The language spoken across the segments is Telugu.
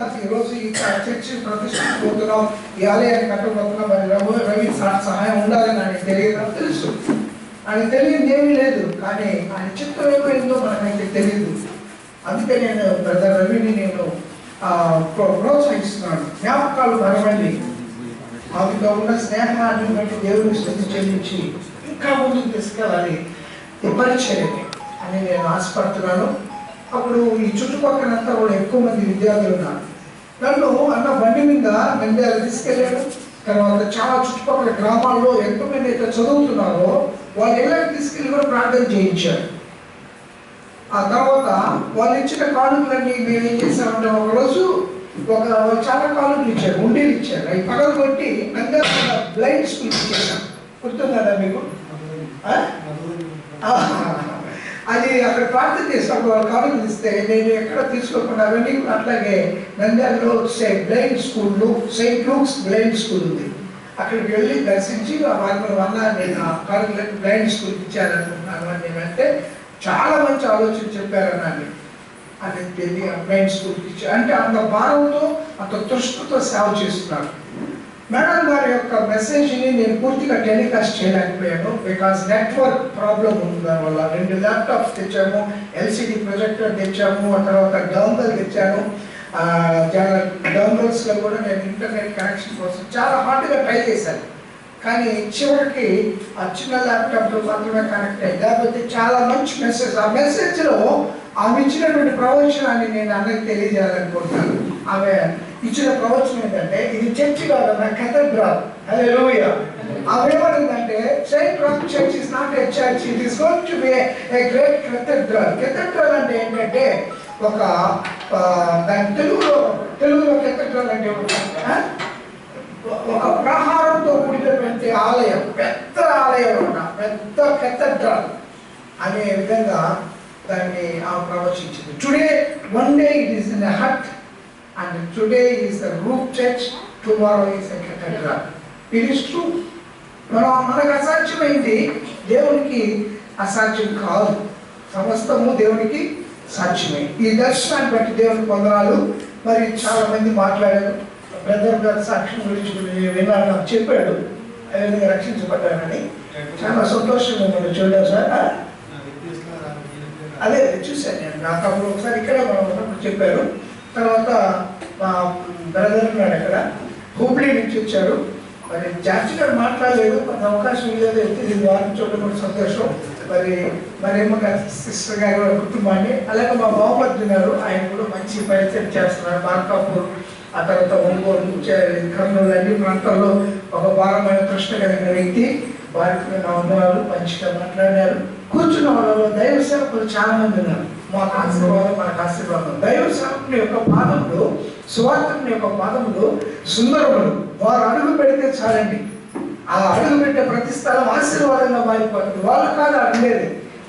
ఈరోజు ఈ చర్చి ప్రతిష్ఠించబోతున్నాం, ఈ ఆలయాన్ని కట్టబోతున్నాం. మరి రవి సహాయం ఉండాలని ఆయనకు తెలియదు, తెలుసు. ఆయన తెలియదు ఏమీ లేదు, కానీ ఆయన చిత్తం ఏమైందో మనకైతే తెలియదు. అందుకే నేను బ్రదర్ రవిని నేను ప్రోత్సహిస్తున్నాను. జ్ఞాపకాలు మరవండి, ఆమెతో ఉన్న స్నేహాన్ని బట్టి దేవుడిని స్తుతి చెల్లించి ఇంకా ముందుకు తీసుకెళ్ళాలి ఈ పరిచర్యని అని నేను ఆశపడుతున్నాను. అప్పుడు ఈ చుట్టుపక్కలంతా కూడా ఎక్కువ మంది విద్యార్థులు ఉన్నారు. నన్ను అన్న బండి మీద నంద్యాల తీసుకెళ్ళాడు. తర్వాత చాలా చుట్టుపక్కల గ్రామాల్లో ఎంతమంది అయితే చదువుతున్నారో వాళ్ళ ఇళ్ళకి తీసుకెళ్ళి కూడా ప్రార్థన చేయించారు. ఆ తర్వాత వాళ్ళు ఇచ్చిన కానుకలన్నీ మేము ఏం చేసామంటే ఒకరోజు చాలా కానుకలు ఇచ్చారు, ఉండీలు ఇచ్చారు. అవి పగలు కొట్టి నంద్యాల బ్లైండ్ స్కూల్ ఇచ్చేసాం. గుర్తుందా మీకు? అది అక్కడ ప్రార్థన చేసినప్పుడు వాళ్ళు కానుకలు ఇస్తే నేను ఎక్కడ తీసుకోకుండా అవన్నీ అట్లాగే నంద్యాలలో blind school, Saint Luke's blind school ఉంది. అక్కడికి వెళ్ళి దర్శించి వాళ్ళ వల్ల నేను ఆ కానుకలకి బ్లైండ్ స్కూల్కి ఇచ్చారనుకుంటున్నాను అని నేనంటే చాలా మంచి ఆలోచన చెప్పారన్నాను. అది వెళ్ళి ఆ బ్లైండ్ స్కూల్కి ఇచ్చారు. అంటే అంత భారంతో అంత తృష్టితో సేవ చేస్తున్నారు. మేడం గారి యొక్క మెసేజ్ని నేను పూర్తిగా టెలికాస్ట్ చేయలేకపోయాను, బికాస్ నెట్వర్క్ ప్రాబ్లం ఉంది. దానివల్ల 2 ల్యాప్టాప్స్ తెచ్చాము, ఎల్సిడి ప్రొజెక్టర్ తెచ్చాము, ఆ తర్వాత డౌన్బెల్ తెచ్చాను. చాలా డౌన్బెల్స్లో కూడా నేను ఇంటర్నెట్ కనెక్షన్ కోసం చాలా హార్డ్గా ట్రై చేశాను. కానీ చివరికి ఆ చిన్న ల్యాప్టాప్లో మాత్రమే కనెక్ట్ అయ్యి, లేకపోతే చాలా మంచి మెసేజ్. ఆ మెసేజ్లో ఆమె ఇచ్చినటువంటి ప్రవచనాన్ని నేను అందరికి తెలియజేయాలనుకుంటున్నాను. ఆమె ఇచ్చిన ప్రవచనం ఏంటంటే, ఇది చర్చి కాదన్న కేథడ్రల్. హల్లెలూయా. ఆమె ఏమనిందంటే, saint rock church is not a church, it is going to be a great cathedral. Cathedral అంటే ఏంటంటే ఒక దాని తెలుగులో కేథడ్రల్ అంటే ఒక ప్రహారంతో కూడినటువంటి ఆలయం, పెద్ద ఆలయం, పెద్ద కేథడ్రల్ అనే విధంగా దాన్ని ప్రవచించింది. Today one day it is in a hut and today is the roof church, tomorrow is a cathedral. It is true. మనకు అసాధ్యమైంది దేవునికి అసాధ్యం కాదు, సమస్తము దేవునికి సాధ్యమే. ఈ దర్శనాన్ని బట్టి దేవుని పొందనాలు. మరి చాలా మంది మాట్లాడారు. బ్రదర్ గారి సాక్ష్యం గురించి విన్నాను, నాకు చెప్పాడు రక్షించబడ్డానని. చాలా సంతోషంగా మనం చూడాలి సార్. అదే చూశాను నేను, నాకు అప్పుడు ఒకసారి ఇక్కడే మనం ఉన్నప్పుడు చెప్పారు. తర్వాత మా బ్రదర్ ఉన్నాడు అక్కడ, హూబ్లీ నుంచి వచ్చారు. మరి జార్జి గారు మాట్లాడలేదు, కొంత అవకాశం లేదు, ఇది వారిని చూడడం కూడా సంతోషం. మరేమో సిస్టర్ గారు కుటుంబాన్ని, అలాగే మా బాబు ఉన్నారు, ఆయన కూడా మంచి పరిచయం చేస్తున్నారు. మార్కాపూర్, ఆ తర్వాత ఒంగోలు, కర్నూలు అన్ని ప్రాంతాల్లో ఒక భారమైన కృష్ణ కలిగిన వ్యక్తి. వారికి నా ఉన్నారు, మంచిగా మాట్లాడారు. కూర్చున్న వాళ్ళలో దైవ సేవకులు చాలా మంది ఉన్నారు. మాకు ఆశీర్వాదం. దైవ సేవకుని యొక్క పాదములు, సువార్తకుని యొక్క పాదములు సుందరములు. వారు అడుగు పెడితే చాలండి, ఆ అడుగు పెట్టే ప్రతి స్థలం ఆశీర్వాదంగా మారిపోతుంది. వాళ్ళు కాదు అడగలేదు,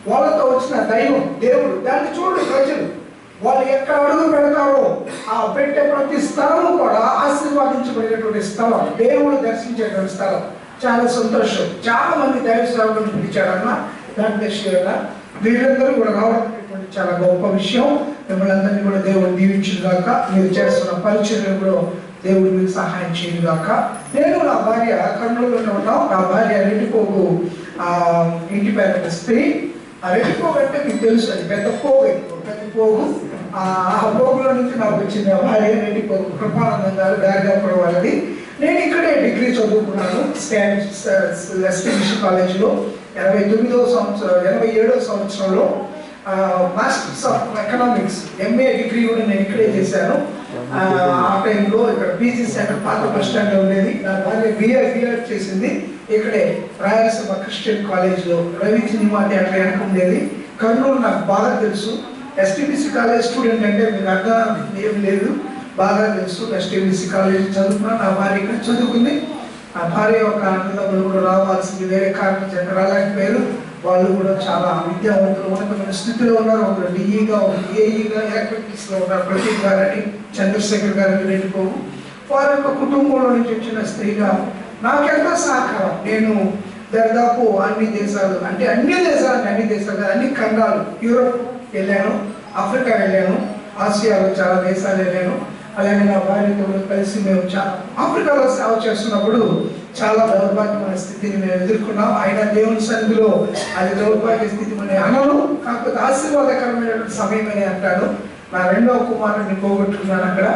వాళ్ళతో వచ్చిన దైవం, దేవుడు. దాన్ని చూడండి ప్రజలు, వాళ్ళు ఎక్కడ అడుగు పెడతారో ఆ పెట్టే ప్రతి స్థలము కూడా ఆశీర్వాదించబడినటువంటి స్థలం, దేవుడు దర్శించేటువంటి స్థలం. చాలా సంతోషం. చాలా మంది దైవ సేవకులను పిలిచారన్న దాంట్లో వీళ్ళందరూ కూడా రావడం చాలా గొప్ప విషయం. మిమ్మల్ని అందరినీ కూడా దేవుడు దీవించుగాక. మీరు చేస్తున్న పరిచర్యలు కూడా దేవుడు మీకు సహాయం చేయగాక. నేను నా భార్య కర్నూలులోనే ఉన్నాం. నా భార్య రెడ్డిపోగు ఇంటి పేరు స్త్రీ. ఆ రెడ్డిపోగు అంటే మీకు తెలుసు, అది పెద్ద పోగు, పెద్ద పోగు. ఆ పోగులో నుంచి నాకు వచ్చింది ఆ భార్య రెడ్డిపోగు కృపానందం గారు, గారిగాపురం వాళ్ళది. నేను ఇక్కడే డిగ్రీ చదువుకున్నాను ఎస్టీబీసీ కాలేజీలో 87వ సంవత్సరంలో. Masters of economics, MA degree కూడా నేను ఇక్కడే చేశాను. ఆ టైంలో ఇక్కడ పీజీ సెంటర్ పాత బస్ స్టాండ్లో ఉండేది. నా భార్య బిఆర్ చేసింది ఇక్కడే రాయలసీమ క్రిస్టియన్ కాలేజ్లో, రవి సినిమా థియేటర్ వెనక ఉండేది. కర్నూలు నాకు బాగా తెలుసు. ఎస్టీబీసీ కాలేజ్ స్టూడెంట్ అంటే మీకు అర్థం ఏం లేదు, బాగా తెలుసు. ఎస్టీబీసీ కాలేజ్ చదువుకున్నా. నా భార్య ఇక్కడ చదువుకుంది. ఆ భార్య యొక్క అన్నదమ్ములు కూడా రావాల్సింది, వేరే కారణం చేత రాలేకపోయారు. వాళ్ళు కూడా చాలా విద్యావంతులు, ఉన్నతమైన స్థితిలో ఉన్నారు. ఒకరు డిఈగా, ఒకరు ఏఈగా, ఎలక్ట్రికల్స్లో ఉన్నారు. ప్రతీక్ గారని, చంద్రశేఖర్ గారిని వెళ్ళిపోవు. వారి యొక్క కుటుంబంలో నుంచి వచ్చిన స్త్రీగా నాకెంతో సహకారం. నేను దాదాపు అన్ని దేశాలు, అంటే అన్ని దేశాలు అన్ని ఖండాలు, యూరోప్ వెళ్ళాను, ఆఫ్రికా వెళ్ళాను, ఆసియాలో చాలా దేశాలు వెళ్ళాను. అలాగే నా భార్యతో కలిసి మేము ఆఫ్రికాలో సేవ చేస్తున్నప్పుడు చాలా దౌర్భాగ్యమైన స్థితిని మేము ఎదుర్కొన్నాం. అయినా దేవుని సన్నిధిలో అది దౌర్భాగ్య స్థితి అని అనను, కాకపోతే ఆశీర్వాదకరమైనటువంటి సమయం అని అంటాను. నా రెండవ కుమారుడిని పోగొట్టుకున్నాను అక్కడ.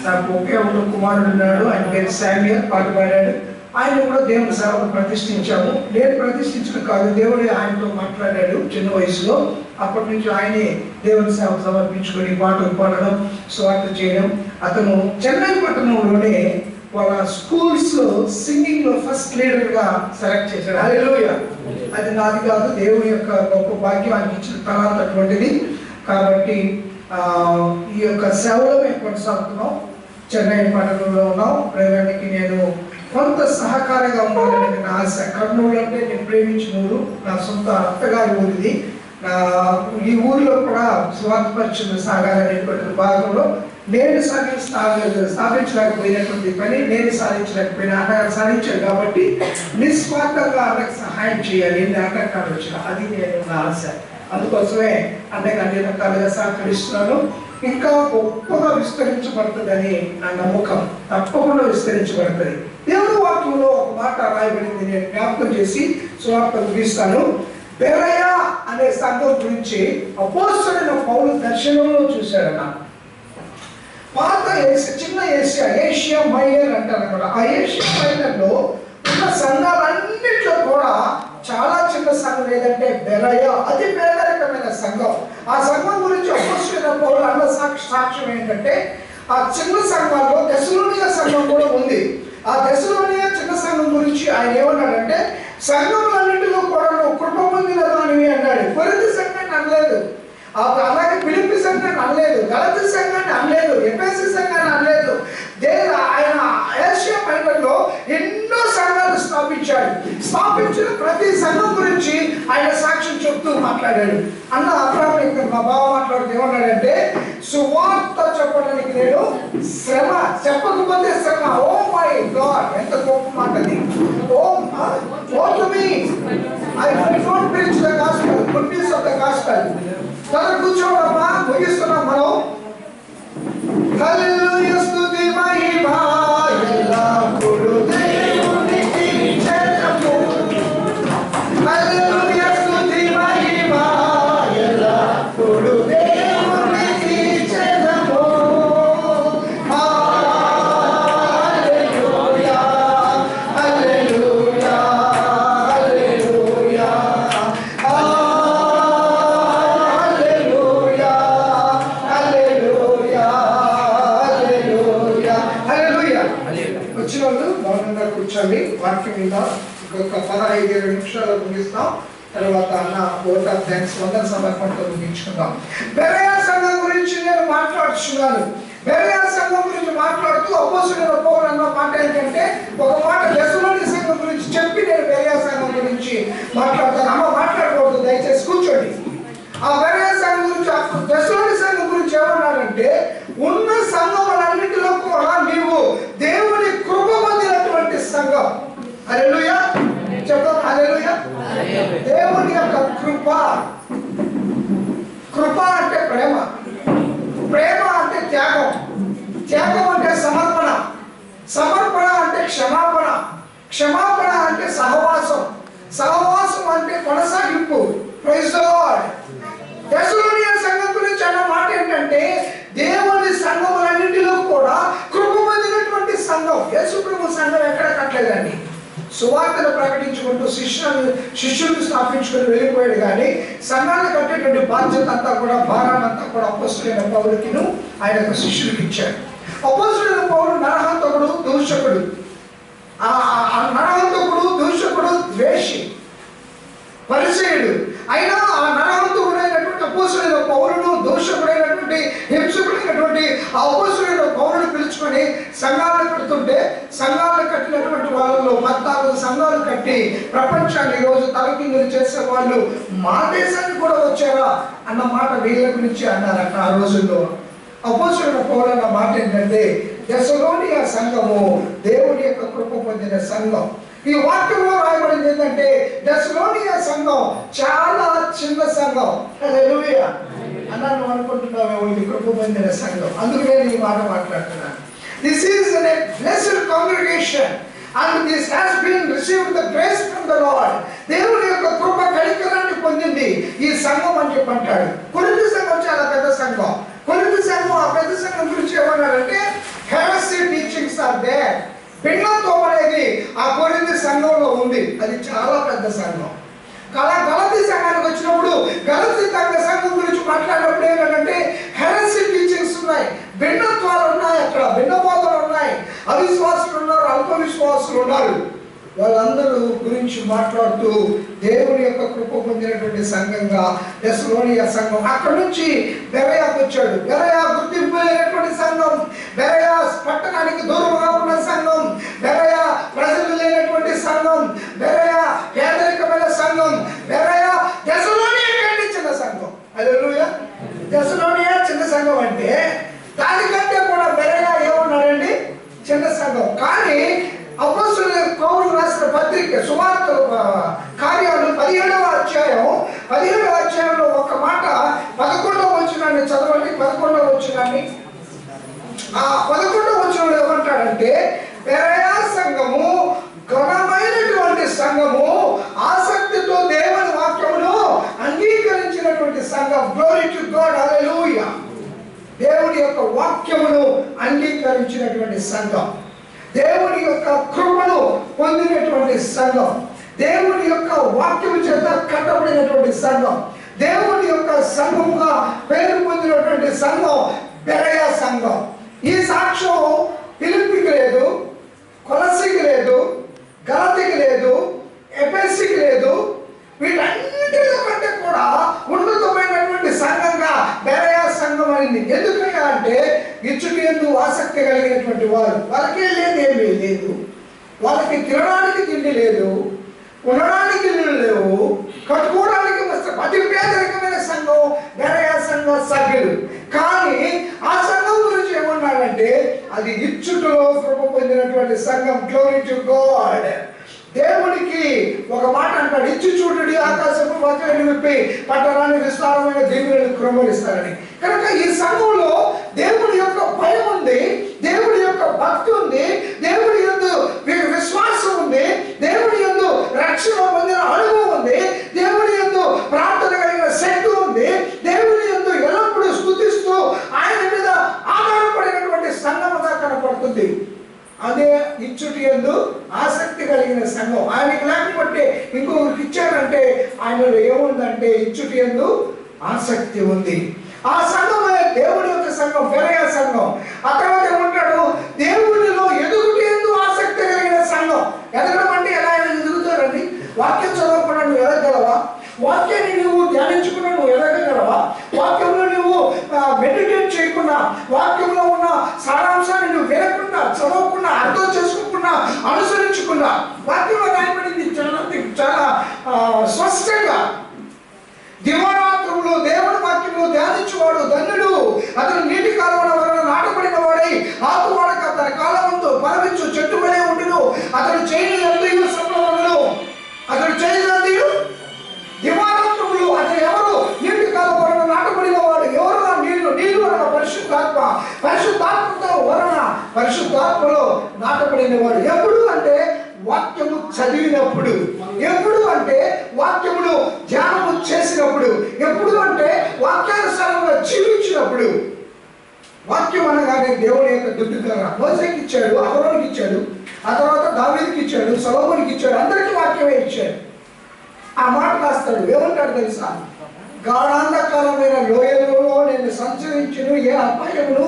నాకు ఒకే ఒక కుమారుడు ఉన్నాడు, ఆయన పేరు శామ్యూయల్, పాట పాడాడు. ఆయన కూడా దేవుని సేవను ప్రతిష్ఠించాము. నేను ప్రతిష్ఠించడం కాదు, దేవుడే ఆయనతో మాట్లాడాడు చిన్న వయసులో. అప్పటి నుంచి ఆయనే దేవుని సేవకు సమర్పించుకొని పాటలు పాడడం, స్వార్థ చేయడం. అతను చెన్నై పట్టణంలోనే వాళ్ళ స్కూల్స్ సింగింగ్ లో ఫస్ట్ లీడర్ గా సెలెక్ట్ చేశాడు. హల్లెలూయా. అది నాది కాదు, దేవుని యొక్క గొప్ప భాగ్యం ఆయనకి ఇచ్చిన తలాంత అటువంటిది. కాబట్టి ఈ యొక్క సేవలో మేము కొనసాగుతున్నాం. చెన్నై పట్టణంలో ఉన్నాం. ప్రేరణకి నేను కొంత సహకారంగా ఉండాలని నా ఆశ. కర్నూలు అంటే నేను ప్రేమించిన ఊరు, నా సొంత అత్తగారి ఊరిది. ఈ ఊరిలో కూడా స్వార్థ పరిచయం సాగాలనేటువంటి భాగంలో నేను స్థాపించలేకపోయినటువంటి పని నేను సాధించలేకపోయినా అన్నగారు సాధించాడు. కాబట్టి నిస్వార్థంగా అన్నకు సహాయం చేయాలి, ఎన్ని ఆటంకాలు వచ్చినా. అది నేను నా ఆశ. అందుకోసమే అన్నయ్య అన్ని రకాలుగా సహకరిస్తున్నాను. ఇంకా గొప్పగా విస్తరించబడుతుందని నా నమ్మకం. తప్పకుండా విస్తరించబడుతుంది. దేవుని వాక్యంలో ఒక మాట రాయబడింది, నేను జ్ఞాపకం చేసి సువార్త ముగిస్తాను. బెరయ అనే సంఘం గురించి అపోస్తలుడైన పౌలు దర్శనంలో చూశాడన్న. పాత చిన్న ఏషియా మైనర్ అంటారు అన్నమాట. ఆ ఏషియా మైనర్ లో ఉన్న సంఘాలన్నింటిలో కూడా చాలా చిన్న సంఘం ఏదంటే బెరయ, అతి పేదరికమైన సంఘం. ఆ సంఘం గురించి అపోస్తలుడైన పౌలు అన్న సాక్ష్యం ఏంటంటే, ఆ చిన్న సంఘాల్లో థెసలోనియ సంఘం కూడా ఉంది. ఆ థెసలోనియ చిన్న సంఘం గురించి ఆయన ఏమన్నాడంటే, సంఘములన్నింటిలో కూడా నువ్వు కృప పొందిన దానివి అన్నాడు. కొరింథీ సంఘాన్ని అనలేదు, అలాగే ఫిలిప్పీ సంఘాన్ని అనలేదు, గలతీ సంఘాన్ని అనలేదు, ఎఫెసీ సంఘాన్ని అనలేదు. ఆయన ఏషియా మైనర్లో ఎన్నో సంఘాలు స్థాపించిన ప్రతి సంఘం గురించి ఆయన సాక్ష్యం చెప్తూ మాట్లాడాడు. అన్న అబ్రాహ్మణ్ మా బావ మాట్లాడుతూ ఏమన్నాడంటే, సువార్త చెప్పడానికి నేను శ్రమ, చెప్పకపోతే శ్రమ. ఓ మై గాడ్, ఎంత గొప్ప మాట అది. To me, I don't preach the gospel, good news of the gospel. కూర్చోవడమ్మా, ముగిస్తున్నాం మనం. హల్లెలూయా, స్తుతి మహిమ ఎల్లప్పుడూ దేవునికి చెందును. హల్లెలూయా, స్తుతి మహిమ ఎల్లప్పుడూ దేవునికి చెందును. హల్లెలూయా, హల్లెలూయా, హల్లెలూయా, హల్లెలూయా, హల్లెలూయా, హల్లెలూయా. వచ్చిన వాళ్ళు మౌనంగా కూర్చోండి. వాక్యం మీద ఇంకొక 15-20 నిమిషాలు ముగిస్తాం. తర్వాత అన్న ఓట్ ఆఫ్ థ్యాంక్స్ వందన సమర్పణతో ముగించుకుందాం. బెరయ సంఘం గురించి నేను మాట్లాడుతున్నాను. బెరయ సంఘం గురించి మాట్లాడుతూ అపోస్తలుడైన పౌలు అన్న మాట ఏంటంటే, ఒక మాట థెసలోనియ సంఘం గురించి చెప్పి నేను బెరయ సంఘం గురించి మాట్లాడతాను. అమ్మ మాట్లాడకూడదు, దయచేసి కూర్చోండి. ఆ బెరయ సంఘం గురించి, థెసలోనియ సంఘం గురించి ఏమన్నాడంటే, ఉన్న సంఘములన్నిటిలో కూడా నీవు దేవుని కృప పొందినటువంటి సంఘం. హల్లెలూయా చెప్తాం. హల్లెలూయా. దేవుని యొక్క కృప. కృప అంటే ప్రేమ, ప్రేమ అంటే త్యాగం, త్యాగం అంటే సమర్పణ, సమర్పణ అంటే క్షమాపణ, క్షమాపణ అంటే సహవాసం, సహవాసం అంటే కొనసాగింపు. Praise the lord. థెసలోనియ సంఘం గురించి అన్న మాట ఏంటంటే, దేవుని సంఘములన్నింటిలో కూడా కృప పొందినటువంటి సంఘం. యేసు ప్రభు సంఘం ఎక్కడ కట్టలేదండి. సువార్తను ప్రకటించుకుంటూ శిష్యులను స్థాపించుకొని వెళ్ళిపోయాడు. కానీ సంఘాన్ని కట్టేటువంటి బాధ్యత అంతా కూడా, భారాన్నంతా కూడా అపోస్తలుడైన పౌలుకిను ఆయన యొక్క శిష్యులకు ఇచ్చాడు. అపోస్తలుడైన పౌలు నరహంతకుడు, దూషకుడు. ఆ నరహంతకుడు, దూషకుడు, ద్వేషి, పరిసయ్యుడు. అయినా ఆ నరహంతకుడైనటువంటి అపోస్తలుడైన పౌలును, దూషకుడైనటువంటి హింసకుడైనటువంటి ఆ అపోస్తలుడైన పౌలును పిలుచుకొని సంఘాలను కడుతుంటే, సంఘాలను కట్టినటువంటి వాళ్ళలో 14 సంఘాలు కట్టి ప్రపంచాన్ని ఈరోజు తలకిందులు చేసే వాళ్ళు మా దేశానికి కూడా వచ్చారా అన్న మాట వీళ్ళ గురించి అన్నారట ఆ రోజుల్లో. అపోస్తలుడైన పౌలు అన్న మాట ఏంటంటే, థెసలోనియ సంఘము దేవుని యొక్క కృప పొందిన సంఘం. ఈ వాక్యంలో రాయబడింది ఏంటంటే, థెసలోనియ సంఘం చాలా చిన్న సంఘం. హల్లెలూయా, అన్నా నువ్వు అనుకుంటున్నావేమో ఇది కృప పొందిన సంఘం, అందుకు నేను ఈ మాట మాట్లాడుతున్నాను. This is a blessed congregation and this has been received the grace from the Lord. దేవుని యొక్క కృప కనికరాన్ని పొందింది ఈ సంఘం అని చెప్పి అంటాడు. కొరింథీ సంఘం చాలా పెద్ద సంఘం. కొరింథీ సంఘం ఆ పెద్ద సంఘం గురించి ఏమన్నారంటే heresy teachings are there. భిన్నత్వం అనేది ఆ కొరింథీ సంఘంలో ఉంది. అది చాలా పెద్ద సంఘం. గలతీ సంఘానికి వచ్చినప్పుడు గలతీ సంఘం గురించి మాట్లాడినప్పుడు ఏంటంటే హెరెసీ టీచింగ్స్ ఉన్నాయి, భిన్నత్వాలు ఉన్నాయి, అక్కడ భిన్నబోధలు ఉన్నాయి, అవిశ్వాసులు ఉన్నారు, అల్ప విశ్వాసులు ఉన్నారు. వాళ్ళందరూ గురించి మాట్లాడుతూ దేవుని యొక్క కృప పొందినటువంటి సంఘంగా తెస్సలోనియ సంఘం. అక్కడ నుంచి బెరయాకు వచ్చాడు. బెరయా గుర్తింపు లేనటువంటి సంఘం, బెరయా పట్టణానికి దూరంగా ఉన్న సంఘం, బెరయా ప్రజలు లేనటువంటి సంఘం, బెరయా పేదరికమైన సంఘం, బెరయా తెస్సలోనియ కంటే చిన్న సంఘం. హల్లెలూయా. తెస్సలోనియ చిన్న సంఘం అంటే దానికంటే కూడా బెరయా ఏమన్నాడండి, చిన్న సంఘం. కానీ అపోస్తలుడైన పౌలు రాసిన పత్రిక సువార్త కార్యాలు 17వ అధ్యాయంలో ఒక మాట 11వ వచనాన్ని చదవండి. 11వ వచనాన్ని, ఆ 11వ వచనంలో ఏమంటాడంటే బెరయా సంఘము ఘనమైనటువంటి సంఘము, ఆసక్తితో దేవుని వాక్యమును అంగీకరించినటువంటి సంఘం. Glory to God. హల్లెలూయా. దేవుని యొక్క వాక్యమును అంగీకరించినటువంటి సంఘం, దేవుని యొక్క కృపను పొందినటువంటి సంఘం, దేవుని యొక్క వాక్యము చేత కట్టబడినటువంటి సంఘం, దేవుని యొక్క సంఘముగా పేరు పొందినటువంటి సంఘం బెరయా సంఘం. ఈ సాక్ష్యం ఫిలిప్పీకి లేదు, కొలసీకి లేదు, గలతీకి లేదు, ఎఫెసీకి లేదు. వీటన్నిటిలో కంటే కూడా ఉన్నతమైనటువంటి సంఘంగా బెరయా సంఘం అయింది. ఎందుకని అంటే ఇచ్చుటేందు ఆసక్తి కలిగినటువంటి వారు. వాళ్ళకి ఏమీ లేదు, వాళ్ళకి తినడానికి తిండి లేదు, ఉండడానికి ఇల్లు లేవు, కట్టుకోవడానికి అతి పేదరికమైన సంఘం బెరయా సంఘం సభ్యులు. కానీ ఆ సంఘం గురించి ఏమన్నాడంటే అది ఇచ్చుటలో కృప పొందినటువంటి సంఘం. Glory to God. దేవునికి ఒక మాట అంటాడు, ఇచ్చి చూడుడి ఆకాశము వాకిలి విప్పి పట్టణాన్ని విస్తారమైన దీవులను కృమ్మరిస్తారని. కనుక ఈ సంఘంలో దేవుని యొక్క భయం ఉంది, దేవుని యొక్క భక్తి ఉంది, దేవుని యందు విశ్వాసం ఉంది, దేవుని యందు రక్షణ పొందిన అనుభవం ఉంది, దేవుని యందు ప్రార్థన కలిగిన శక్తి ఉంది, దేవుని యందు ఎల్లప్పుడూ స్తుతిస్తూ ఆయన మీద ఆధారపడినటువంటి సంఘముగా కనపడుతుంది. అదే ఇచ్చుటి యందు ఆసక్తి కలిగిన సంఘం. ఆయనకి లేకపోతే ఇంకొకరికి ఇచ్చారంటే ఆయనలో ఏముందంటే ఇచ్చుటి యందు ఆసక్తి ఉంది. ఆ సంఘమే దేవుడి యొక్క సంఘం, బెరయా సంఘం. ఆ తర్వాత ఏమంటాడు, దేవుడిలో ఎదుగుటి యందు ఆసక్తి కలిగిన సంఘం. ఎదగడం అంటే ఎలా ఎదుగుతారండి? వాక్యం చదవకుండా నువ్వు ఎదగలవా? వాక్యాన్ని నువ్వు ధ్యానించకుండా నువ్వు ఎదగగలవా? వాక్యంలో నువ్వు మెడిటేట్ చేయకుండా, వాక్యంలో ఉన్న సారాంశాన్ని నువ్వు వినకుండా, చదవకుండా, అర్థం చేసుకోకుండా, అనుసరించకుండా, వాక్యంలో రాయబడింది చాలా స్పష్టంగా. దివారాత్రంలో దేవుని వాక్యంలో ధ్యానించేవాడు ధన్యుడు, అతను నీటి కాలువల వలన నాటబడిన వాడై ఆకువాడక తన కాలమందు పరమించు చెట్టు వలె ఉండును. అతడు చేయని ఎందు సంభవములు, అతడు చేయని దివారాత్రములు. అతను ఎవరు? నీటి కాలువ వలన నాటబడిన వాడు. ఎవరు? నీళ్లు వలన పరిశుద్ధాత్మ, పరిశుద్ధాత్మతో వలన పరిశుద్ధాత్మలో నాటబడిన వాడు. ఎప్పుడు అంటే వాక్యము చదివినప్పుడు, ఎప్పుడు అంటే వాక్యమును ధ్యానము చేసినప్పుడు, ఎప్పుడు అంటే వాక్యానుసారంగా జీవించినప్పుడు. వాక్యం అనగానే దేవుని యొక్క దుడ్డుగా మోసేకి ఇచ్చాడు, అహరోనుకి ఇచ్చాడు, ఆ తర్వాత దావీదుకి ఇచ్చాడు, సొలొమోనుకి ఇచ్చాడు, అందరికీ వాక్యమే ఇచ్చాడు. ఆ మాట రాస్తాడు, ఏమంటాడు తెలుసా? గాఢాంధకారమైన లోయలలో నేను సంచరించును, ఏ అపాయమును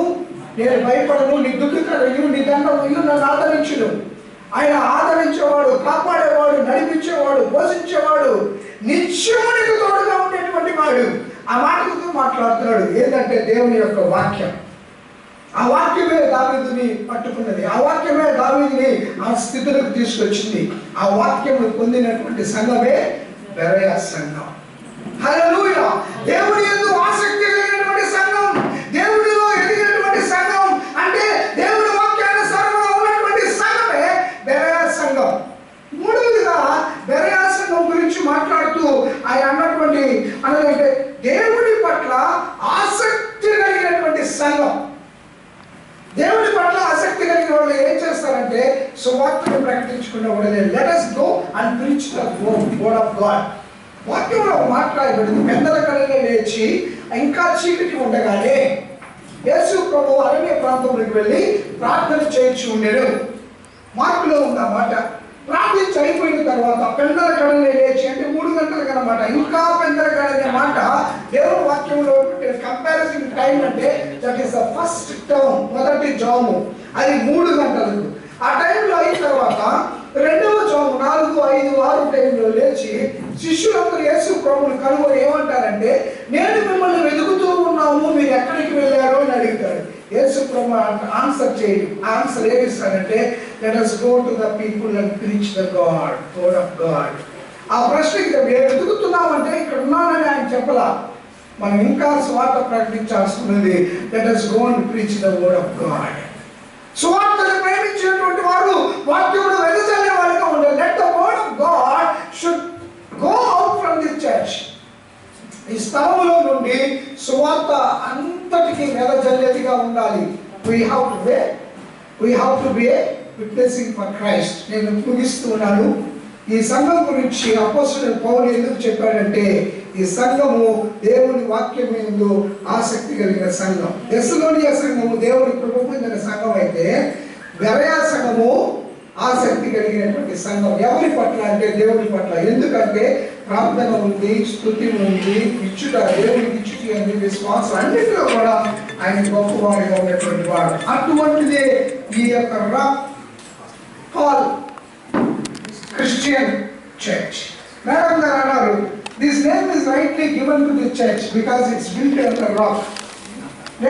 నేను భయపడను, నీ దుడ్డు కలయు, నీ దండముయు నన్ను ఆదరించును. ఆయన ఆదరించేవాడు, కాపాడేవాడు, నడిపించేవాడు, పోషించేవాడు, నిత్యము నీకు తోడుగా ఉండేటువంటి వాడు. ఆ మాటలతో మాట్లాడుతున్నాడు. ఏంటంటే దేవుని యొక్క వాక్యం. ఆ వాక్యమే దావీదుని పట్టుకున్నది, ఆ వాక్యమే దావీదుని ఆ స్థితిలోకి తీసుకొచ్చింది. ఆ వాక్యము పొందినటువంటి సంఘమే బెరయా సంఘం. హల్లెలూయా. దేవుని యందు ఆసక్తి కలిగినటువంటి సంఘం, దేవునిలో ఎదిగినటువంటి సంఘం, అంటే దేవుని వాక్యానుసారంగా ఉన్నటువంటి సంఘమే బెరయా సంఘం. మూడవదిగా బెరయా సంఘం గురించి మాట్లాడుతూ ఆయన అన్నటువంటి అంటే దేవుని పట్ల సువార్తను ప్రకటించుకున్న ఉడలే let us go and preach the word of God. వాక్యంలో మాట్లాడబడింది, పెద్దల కడనే లేచి ఇంకా చీకటి ఉండగానే యేసు ప్రభు అరణ్య ప్రాంతంలోకి వెళ్ళి ప్రార్థన చేయించి ఉండేడు. మార్కులో ఉంది ఆ మాట. ప్రార్థించి అయిపోయిన తర్వాత పెద్దల కడనే లేచి అంటే 3 గంటలకు అన్నమాట. ఇంకా పెద్దల కడనే మాట దేవుని వాక్యంలో కంపారిజన్ టైం అంటే that is the first term, మొదటి జాము, అది 3 గంటలకు. ఆ టైంలో అయిన తర్వాత రెండవ జాము 4, 5, 6 టైంలో లేచి శిష్యులందరూ యేసు ప్రభువుని కనుగొని ఏమంటారంటే, నేను మిమ్మల్ని వెతుకుతూ ఉన్నాము, మీరు ఎక్కడికి వెళ్ళారు అని అడుగుతారు. యేసు ప్రభు ఆన్సర్ చేయడు. ఆన్సర్ ఏమిస్తాడంటే, let us go to the people and preach the word of God. ఆ ప్రశ్నకి మేము వెతుకుతున్నామంటే ఇక్కడ ఉన్నానని ఆయన చెప్పలా, మనం ఇంకా సువార్త ప్రకటించాల్సి ఉన్నది. Let us go and preach the word of God. సువార్తను ప్రేమించేటువంటి వారు వాక్యమును వెదజల్లే వారిగా ఉండాలి. Let the word of God should go out from this church. ఈ స్థలములో నుండి సువార్త అంతటికి వెదజల్లేదిగా ఉండాలి. We have to be witnessing for Christ. నేను ముగిస్తున్నాను. ఈ సంఘం గురించి అపోస్తలుడైన పౌలు ఎందుకు చెప్పాడంటే, ఈ సంఘము దేవుని వాక్యం యందు ఆసక్తి కలిగిన సంఘం. తెస్సలోనియ సంఘము దేవుని కృప పొందిన సంఘం అయితే, బెరయ సంఘము ఆసక్తి కలిగినటువంటి సంఘం. ఎవరి పట్ల అంటే దేవుని పట్ల. ఎందుకంటే ప్రార్థన ఉంది, స్తుతి ఉంది, ఇచ్చుట, దేవునికి ఇచ్చుట ఉంది, విశ్వాసం అన్నింటిలో కూడా ఆయన గొప్పవాడిగా ఉన్నటువంటి వాడు. అటువంటిదే ఈ యొక్క rock call Christian church. Madam గారు అన్నారు, this name is rightly given to the church because it's built on the rock.